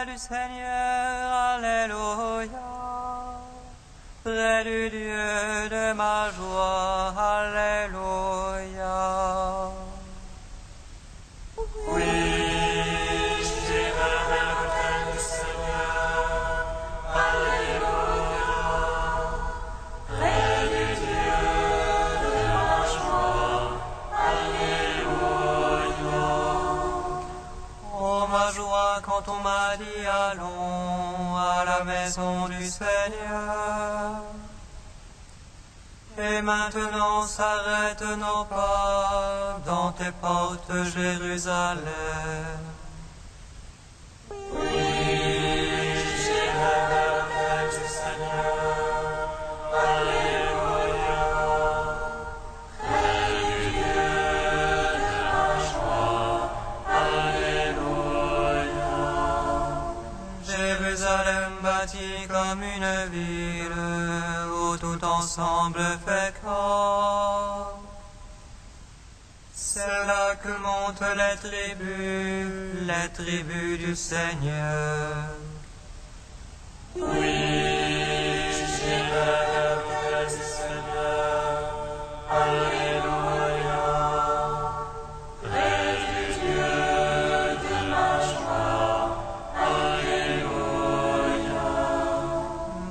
joie du Seigneur, Alléluia. Près du Dieu de ma joie, Alléluia. Oui, j'irai vers l'autel du Seigneur, Alléluia. Près du Dieu de ma joie, Alléluia. Oh, ma joie quand on m'a dit allons à la maison du Seigneur. Et maintenant s'arrêtent nos pas dans tes portes, Jérusalem. Oui, j'irai vers l'autel du Seigneur, Alléluia. Près du Dieu de ma joie, Alléluia. Jérusalem bâtie comme une ville où tout ensemble fait corps. C'est là que montent les tribus du Seigneur. Oui, j'irai vers l'autel du Seigneur, Alléluia. Près du Dieu de ma joie, Alléluia.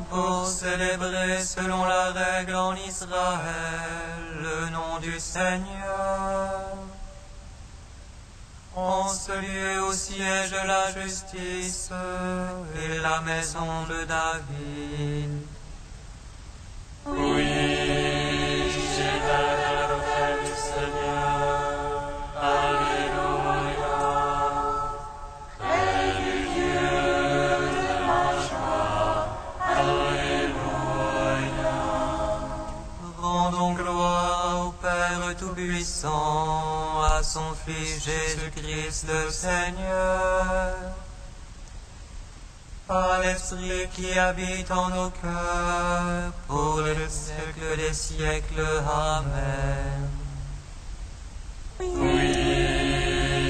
Pour célébrer selon la règle en Israël le nom du Seigneur. En ce lieu où siège la justice et la maison de David. Oui, j'irai vers l'autel du Seigneur, Alléluia. Près du Dieu de ma joie, Alléluia. Rendons gloire au Père Tout-Puissant, à son Fils Jésus-Christ le Seigneur, par l'Esprit qui habite en nos cœurs, pour le siècle des siècles. Amen. Oui,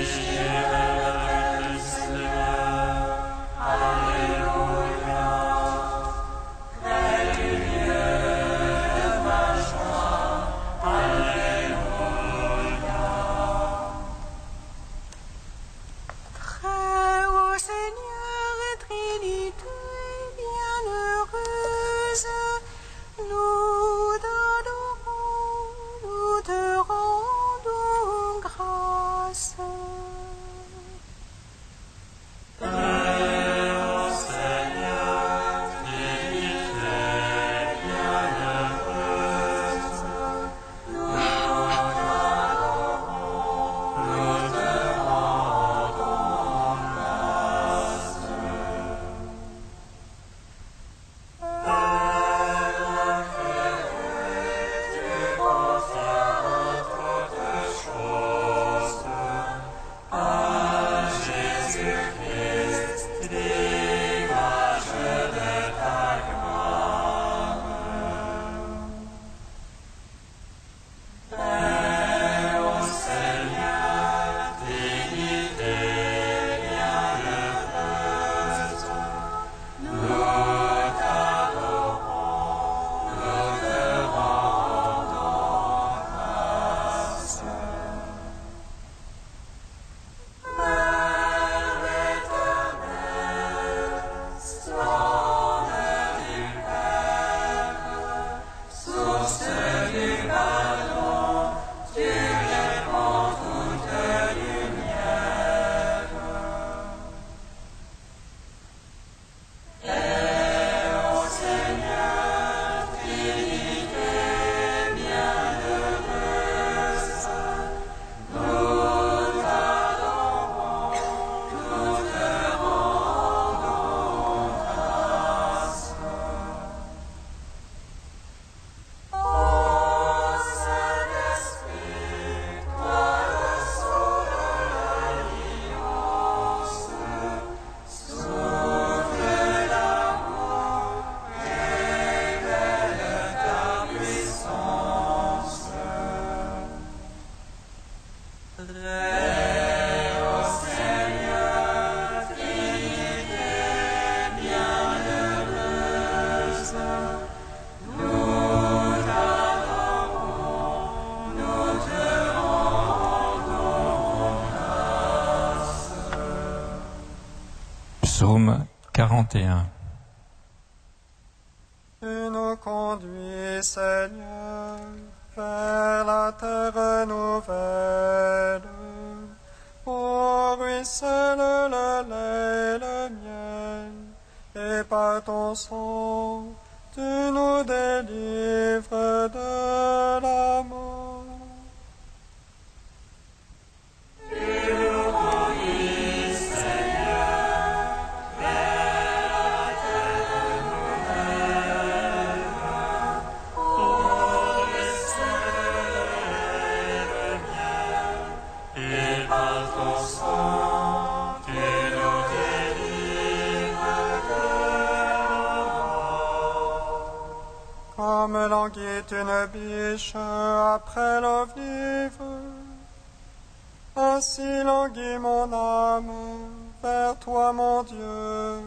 j'irai vers l'autel du Seigneur, Alléluia. Près du Dieu de ma joie, Alléluia. Très haut Seigneur, Trinité bienheureuse, nous t'adorons, nous te rendons grâce. 41. Tu nous conduis, Seigneur, vers la terre nouvelle, où ruisselle le lait et le miel, et par ton sang, tu nous délivres de la mort. Comme languit une biche après l'eau vive, ainsi languit mon âme vers toi, mon Dieu.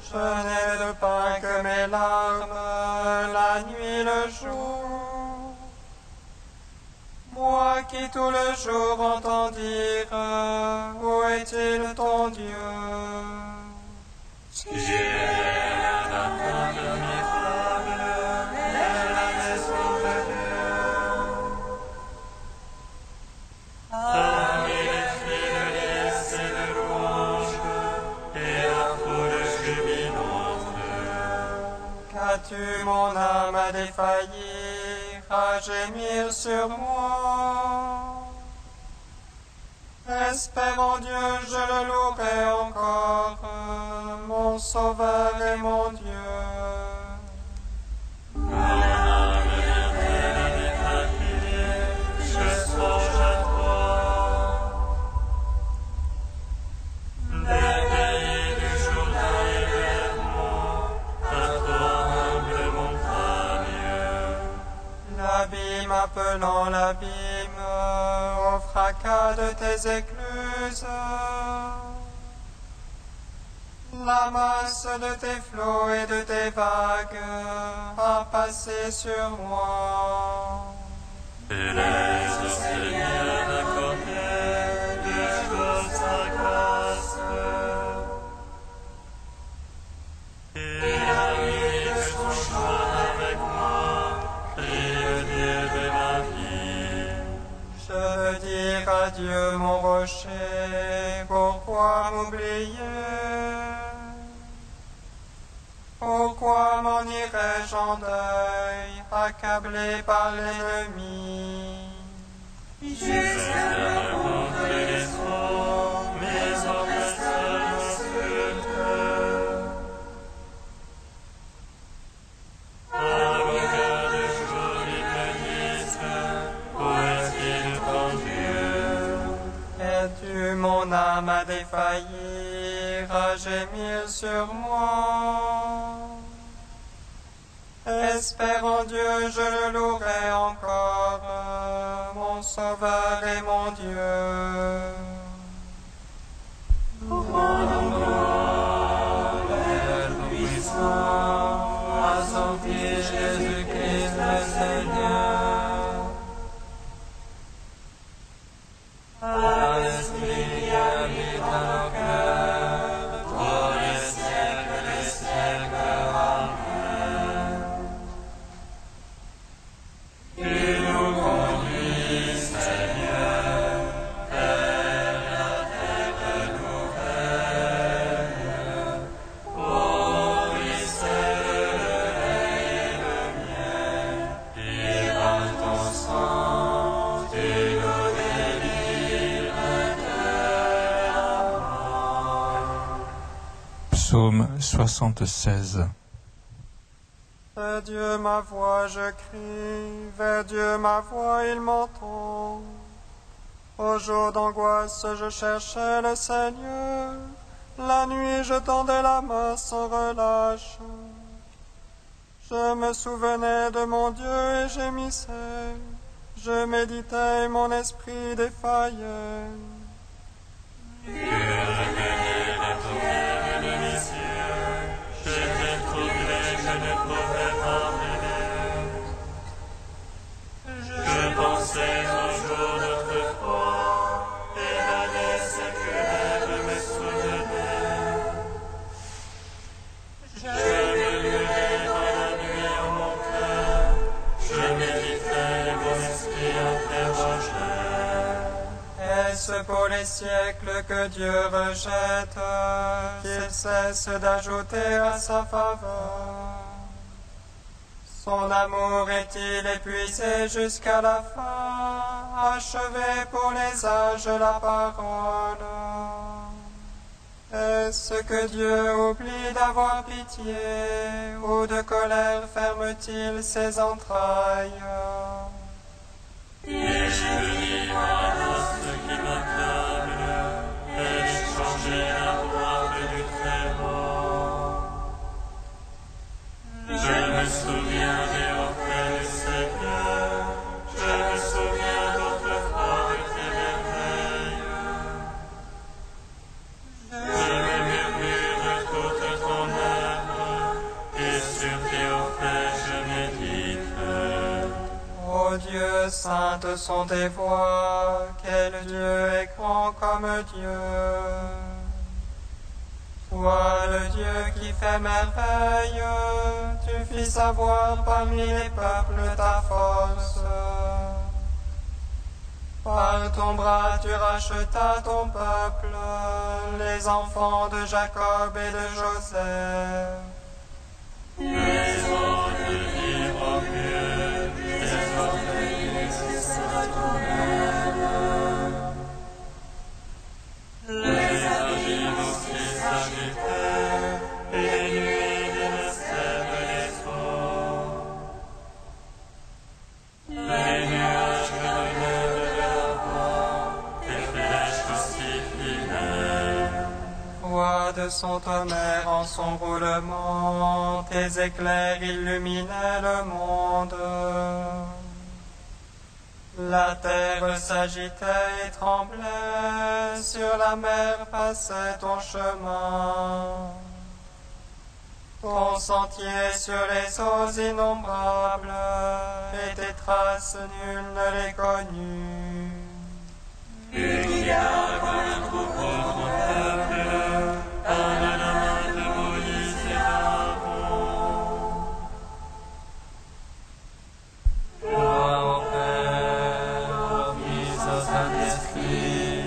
Je n'ai de pain que mes larmes, la nuit, le jour. Moi qui tout le jour entends dire, où est-il ton Dieu? Si la porte misérable est la maison de Dieu. Parmi les cris de liesse et de louange, et la foule jubilante. Qu'as-tu, mon âme, à défaillir, à gémir sur moi? Espère en Dieu, je le louerai encore, mon Sauveur et mon Dieu. Mon âme vient à défaillir, je songe à toi. D'éveiller du jour d'hiver, à toi humble montagne. L'abîme appelant l'abîme, au fracas de tes écluses. La masse de tes flots et de tes vagues a passé sur moi. Élève au Seigneur d'accorder des choses sa grâce. Il a mis son choix avec moi, et le Dieu de ma vie. Je veux dire adieu, mon rocher, pourquoi m'oublier? Pourquoi m'en irais-je en deuil, accablé par l'ennemi? Seigneur, montre les sons, mes oppresseurs m'insultent. Avocat de jour, ils me disent, où est-il ton Dieu? Es-tu mon âme à défaillir, à gémir sur moi? Espère en Dieu, je le louerai encore, mon Sauveur et mon Dieu. Père puissant, à son Fils Jésus-Christ le Seigneur, à l'Esprit qui habite dans nos cœurs, pour les siècles des siècles. Amen. Tu nous conduis, Seigneur, vers la terre nouvelle, où ruisselle le lait et le miel, et par ton sang, tu nous délivres de la mort. Psaume 76. Vers Dieu ma voix je crie, vers Dieu ma voix il m'entend. Au jour d'angoisse je cherchais le Seigneur, la nuit je tendais la main sans relâche. Je me souvenais de mon Dieu et gémissais, je méditais et mon esprit défaillait. Tu as révélé la paupière de mes cieux, C'est un jour notre foi, et l'année séculaire me soutenait. Je murmurais dans la nuit en mon cœur, je méditais et mon esprit interrogeait. Est-ce pour les siècles que Dieu rejette, qu'il cesse d'ajouter à sa faveur? Son amour est-il épuisé jusqu'à la fin, achevé pour les âges la parole? Est-ce que Dieu oublie d'avoir pitié, ou de colère ferme-t-il ses entrailles? Et je lis à ce qui m'accable, et changer la gloire du Très-Haut. Je me souviens des offres du Seigneur, je me souviens d'autrefois de tes merveilles. Je me murmure toute ton œuvre, et sur tes offres je médite. Ô Dieu, saintes sont tes voies, quel Dieu est grand comme Dieu. Toi, le Dieu qui fait merveille, tu fis savoir parmi les peuples ta force. Par ton bras tu rachetas ton peuple, les enfants de Jacob et de Joseph. Les autres diront que les orphelins s'étonnèrent. Les abîmes aussi s'agitèrent, et les nuées délaissèrent les eaux. Les nuages revinrent de l'avant, les flèches aussi filèrent. Froide son tonnerre en son roulement, tes éclairs illuminaient le monde. La terre s'agitait et tremblait, sur la mer passait ton chemin. Ton sentier sur les eaux innombrables, et tes traces nul ne les connut. Tu guidas comme un troupeau ton peuple, par la main de Moïse et d'Aaron. Gloire au Père, au Fils, au Saint-Esprit,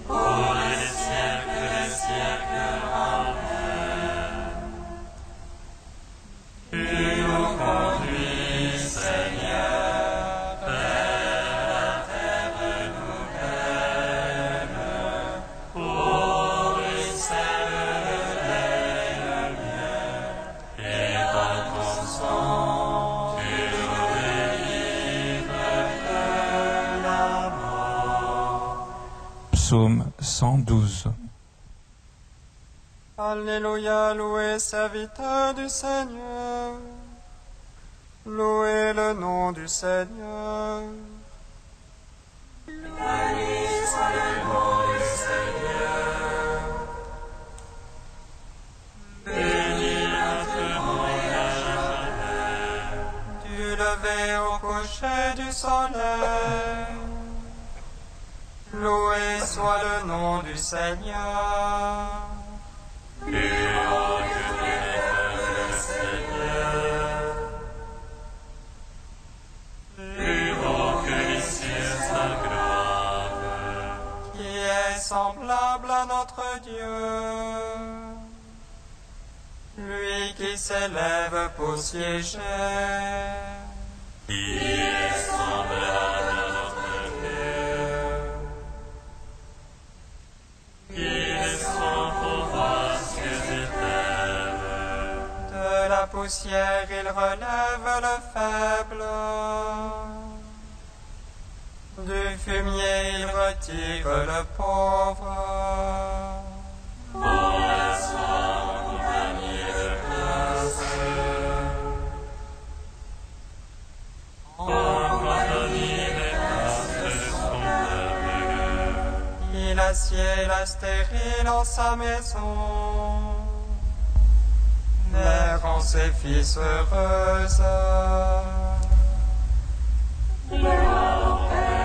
pour les siècles des siècles. Amen. Tu nous conduis, Seigneur, vers la terre nouvelle, pour y sème le lait et le miel, et par ton sang, tu nous délivres de la mort. Psaume 112. Alléluia, louez serviteur du Seigneur. Louez le nom du Seigneur. Bénis maintenant et à jamais. Du lever au coucher du soleil. Loué soit le nom du Seigneur. Plus haut que tous les peuples, Seigneur. Plus haut que les cieux, sa gloire. Qui est semblable à notre Dieu. Lui qui s'élève pour siéger. Qui est semblable à notre Dieu. Qui descend pour voir ce que des terres. De la poussière il relève le faible. Du fumier il retire le pauvre. Pour l'asseoir en compagnie de grâce. En compagnie des grâces de son peuple. Il assied la stérile en sa maison. Mère rend ses fils heureuses. Gloire au Père,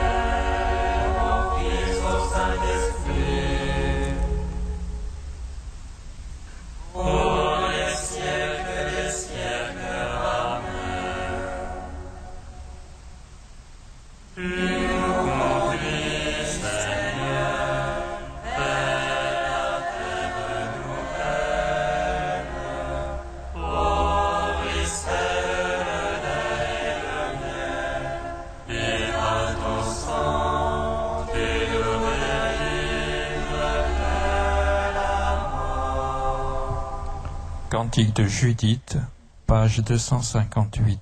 Cantique de Judith, page 258.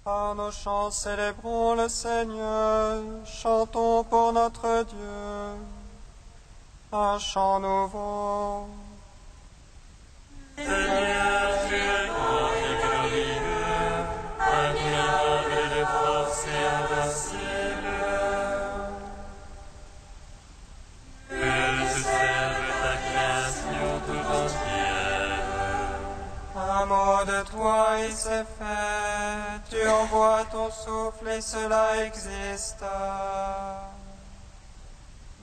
Par nos chants célébrons le Seigneur, chantons pour notre Dieu un chant nouveau. Seigneur, tu es grand et glorieux, admirable de force et invincible. Que te serve ta création tout entière. Un mot de toi il s'est fait, tu envoies ton souffle et cela existe.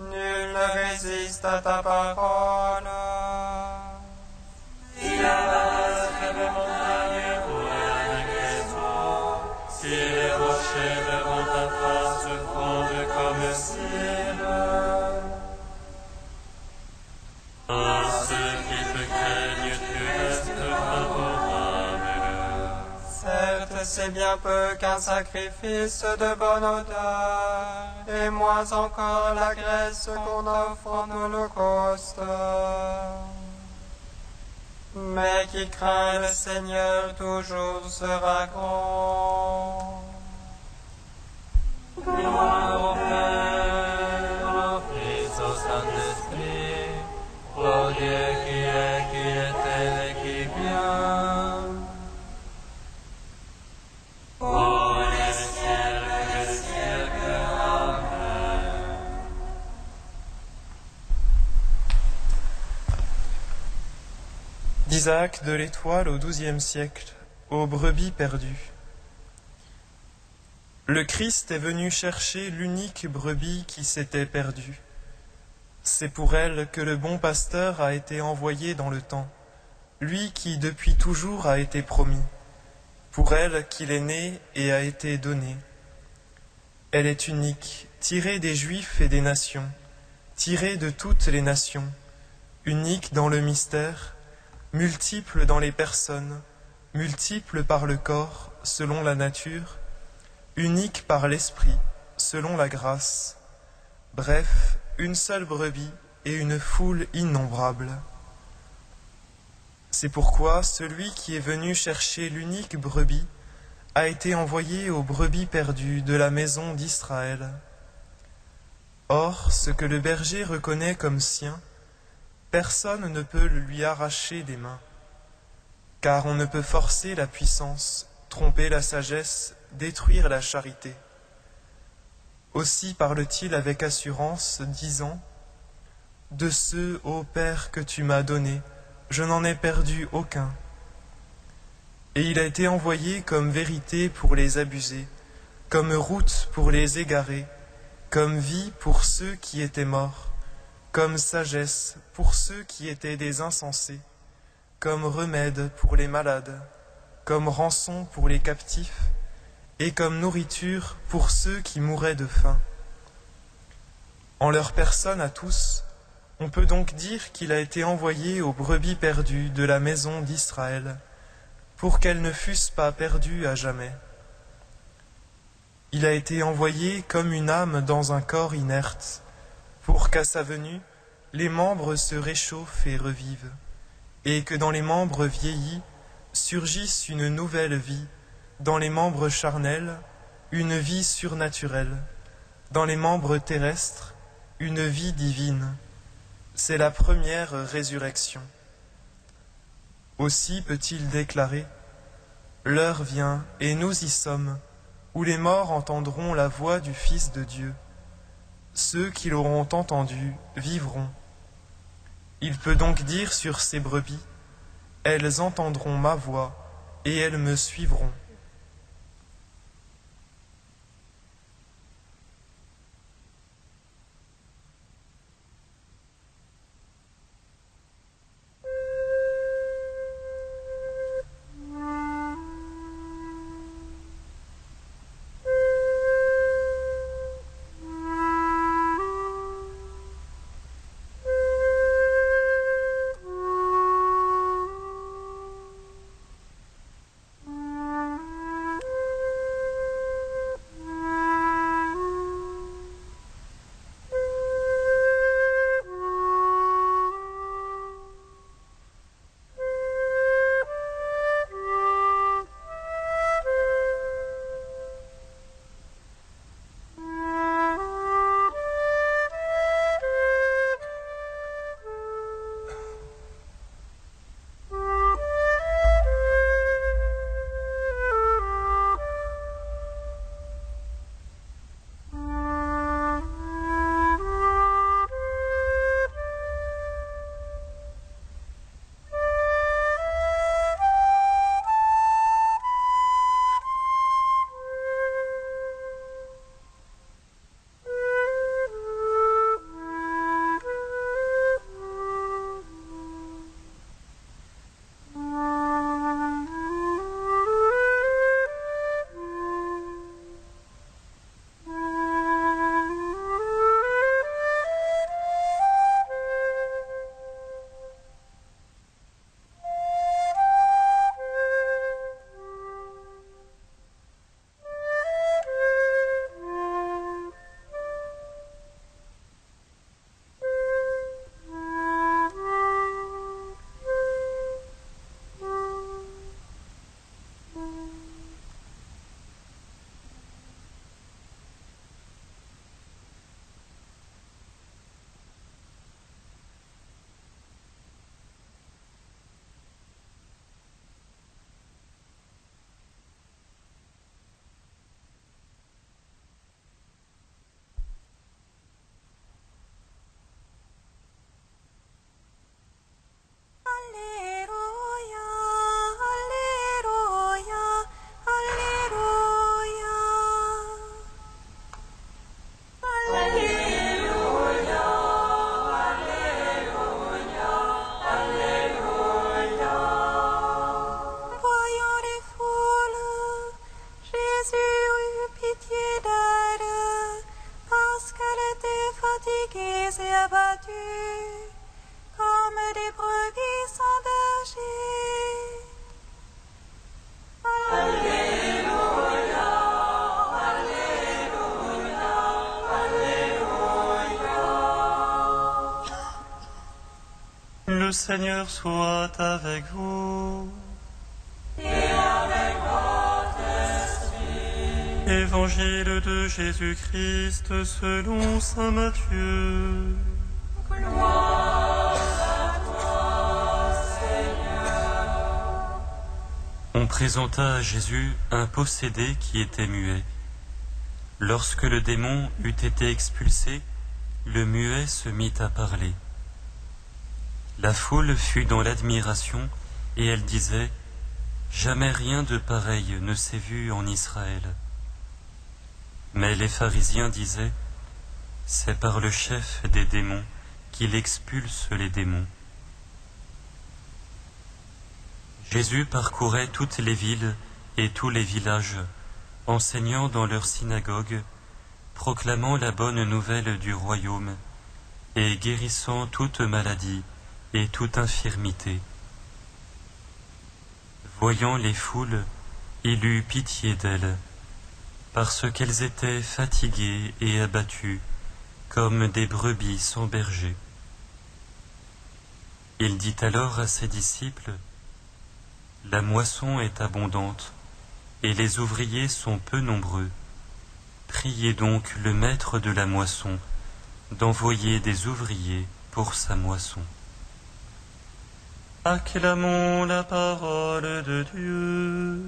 Nul ne résiste à ta parole. Si la base de mes montagnes roule avec les eaux, si les rochers devant ta face fondent comme cire. À ceux qui te craignent, tu restes favorable. Certes, c'est bien peu qu'un sacrifice de bonne odeur, et moins encore la graisse qu'on offre en holocauste. Mais qui craint le Seigneur toujours sera grand. Gloire au Père, au Fils, au Saint-Esprit, au Dieu qui était et qui vient. Pour les siècles des siècles. Amen. D'Isaac de l'Étoile au XIIe siècle, aux brebis perdues. Le Christ est venu chercher l'unique brebis qui s'était perdue. C'est pour elle que le bon pasteur a été envoyé dans le temps, lui qui depuis toujours a été promis, pour elle qu'il est né et a été donné. Elle est unique, tirée des Juifs et des nations, tirée de toutes les nations, unique dans le mystère, multiple dans les personnes, multiple par le corps, selon la nature, unique par l'esprit, selon la grâce. Bref, une seule brebis et une foule innombrable. C'est pourquoi celui qui est venu chercher l'unique brebis a été envoyé aux brebis perdues de la maison d'Israël. Or, ce que le berger reconnaît comme sien, personne ne peut le lui arracher des mains, car on ne peut forcer la puissance, tromper la sagesse, détruire la charité. Aussi parle-t-il avec assurance, disant « De ceux, ô Père, que tu m'as donnés, je n'en ai perdu aucun. » Et il a été envoyé comme vérité pour les abuser, comme route pour les égarer, comme vie pour ceux qui étaient morts, comme sagesse pour ceux qui étaient des insensés, comme remède pour les malades, comme rançon pour les captifs, et comme nourriture pour ceux qui mouraient de faim. En leur personne à tous, on peut donc dire qu'il a été envoyé aux brebis perdues de la maison d'Israël, pour qu'elles ne fussent pas perdues à jamais. Il a été envoyé comme une âme dans un corps inerte, pour qu'à sa venue, les membres se réchauffent et revivent, et que dans les membres vieillis surgisse une nouvelle vie, dans les membres charnels, une vie surnaturelle, dans les membres terrestres, une vie divine. C'est la première résurrection. Aussi peut-il déclarer « L'heure vient, et nous y sommes, où les morts entendront la voix du Fils de Dieu. Ceux qui l'auront entendu vivront. » Il peut donc dire sur ces brebis « Elles entendront ma voix, et elles me suivront. » abattus comme des brebis sans berger. Alléluia, Alléluia, Alléluia. Le Seigneur soit avec vous. Et avec votre esprit. Évangile de Jésus-Christ selon saint Matthieu. Gloire à toi, Seigneur. On présenta à Jésus un possédé qui était muet. Lorsque le démon eut été expulsé, le muet se mit à parler. La foule fut dans l'admiration et elle disait « Jamais rien de pareil ne s'est vu en Israël. » Mais les pharisiens disaient « C'est par le chef des démons qu'il expulse les démons. » Jésus parcourait toutes les villes et tous les villages, enseignant dans leurs synagogues, proclamant la bonne nouvelle du royaume et guérissant toute maladie et toute infirmité. Voyant les foules, il eut pitié d'elles, parce qu'elles étaient fatiguées et abattues, comme des brebis sans berger. Il dit alors à ses disciples, « La moisson est abondante, et les ouvriers sont peu nombreux. Priez donc le maître de la moisson d'envoyer des ouvriers pour sa moisson. » Acclamons la parole de Dieu.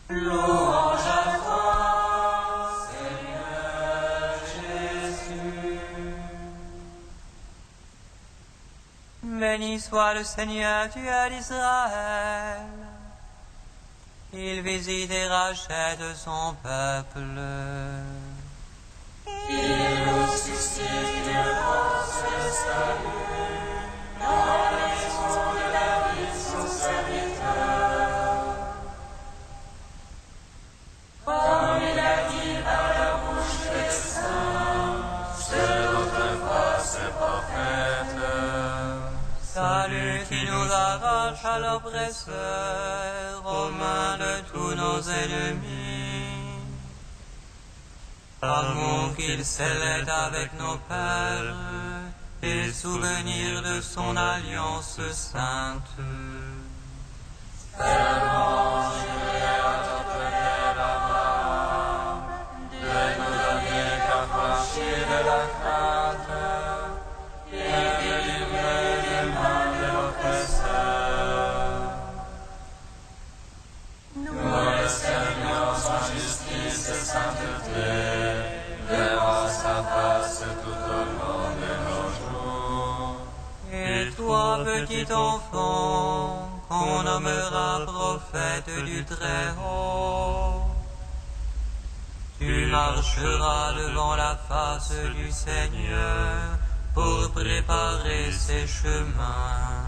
Louange à toi, Seigneur Jésus. Béni soit le Seigneur Dieu d'Israël. Il visite et rachète son peuple. Il nous suscite une force de salut dans la maison de David, son serviteur. Comme il a dit par la bouche des saints, c'est autrefois ses prophètes. Salut qui nous arrache à l'oppresseur, aux mains de tous nos ennemis. Amour qu'il scellait avec nos pères, et souvenir de son alliance sainte. Tellement juré à notre père Abraham, de nous donner qu'affranchis de la crainte, et délivrer des mains de l'oppresseur. Nous le servions en justice et sainteté, verrons sa face tout au long de nos jours. Et toi, petit enfant, qu'on nommera prophète du Très-Haut, tu marcheras devant la face du Seigneur pour préparer ses chemins.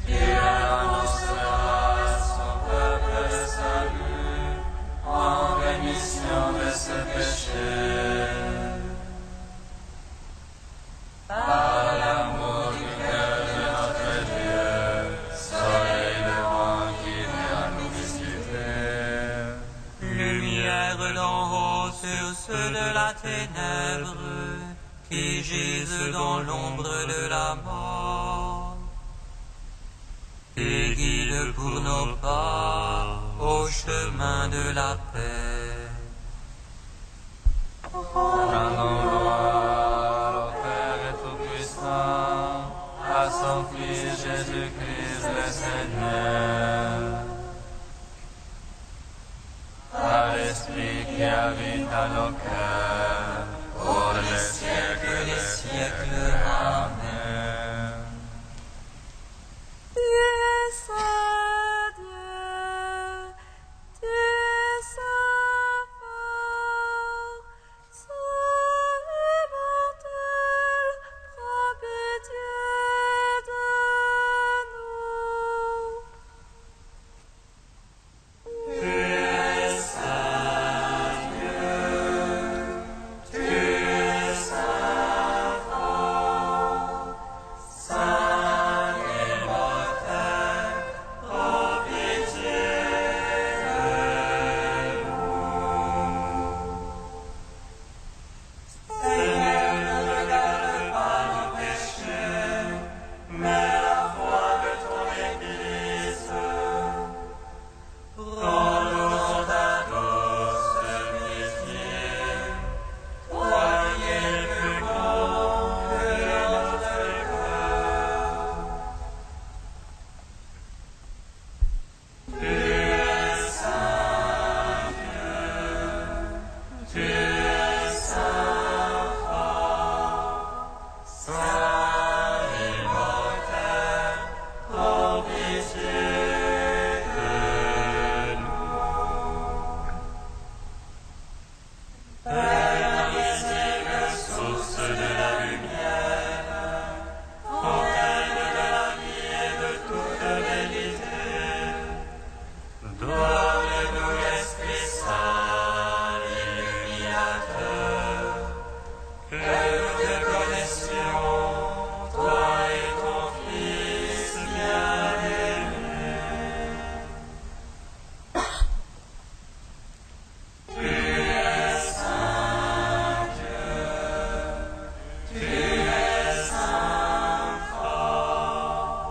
Tu annonceras à son peuple le salut en rémission de ses péchés. Par l'amour du cœur de notre Dieu, soleil levant qui vient nous visiter. Lumière d'en haut sur ceux de la ténèbre, qui gisent dans l'ombre de la mort. Et guide pour nos pas au chemin de la paix. Rendons gloire au Père Tout-Puissant, à son Fils Jésus-Christ le Seigneur, à l'Esprit qui habite à nos cœurs, pour les siècles des siècles. Amen. Tu es saint Dieu, tu es saint fort, saint immortel, prends pitié de nous. Tu es saint Dieu, tu es saint fort. Père invisible, source de la lumière, fontaine de la vie et de toute vérité, donne-nous l'Esprit Saint, illuminateur, que nous te connaissions, toi et ton Fils bien-aimé. Tu es Saint Dieu, tu es Saint fort,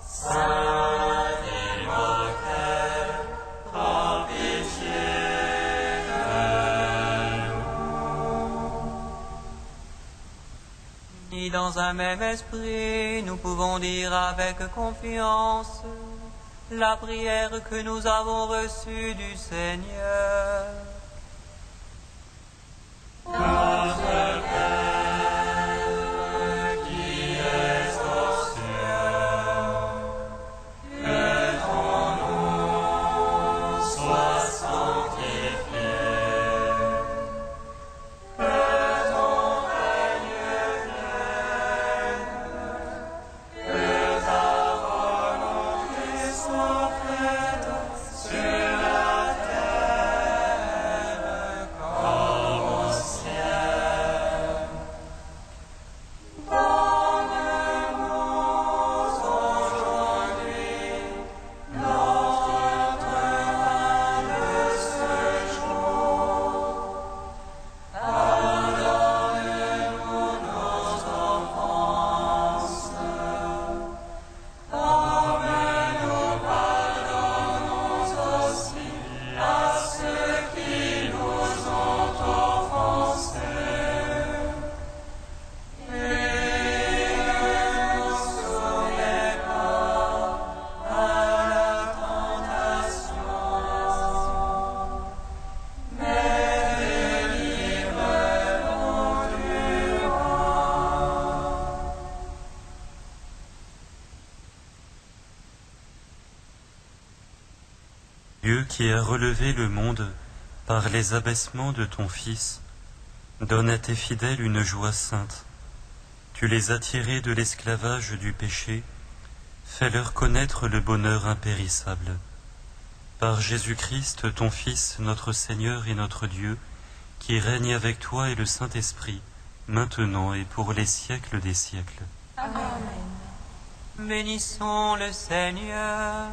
Saint immortel, prends pitié de nous. Ni dans un même esprit, nous pouvons dire avec confiance la prière que nous avons reçue du Seigneur. Notre Père, qui es aux cieux, que ton nom soit sanctifié, que ton règne vienne, que ta volonté soit faite sur la terre comme au ciel. Donne-nous aujourd'hui notre pain de ce jour. Pardonne-nous nos offenses, comme nous pardonnons aussi à ceux qui nous ont offensés. Et ne nous soumets pas à la tentation, mais délivre-nous du mal. Dieu qui a relevé le monde par les abaissements de ton Fils, donne à tes fidèles une joie sainte. Tu les as tirés de l'esclavage du péché, fais-leur connaître le bonheur impérissable. Par Jésus-Christ, ton Fils, notre Seigneur et notre Dieu, qui règne avec toi et le Saint-Esprit, maintenant et pour les siècles des siècles. Bénissons le Seigneur.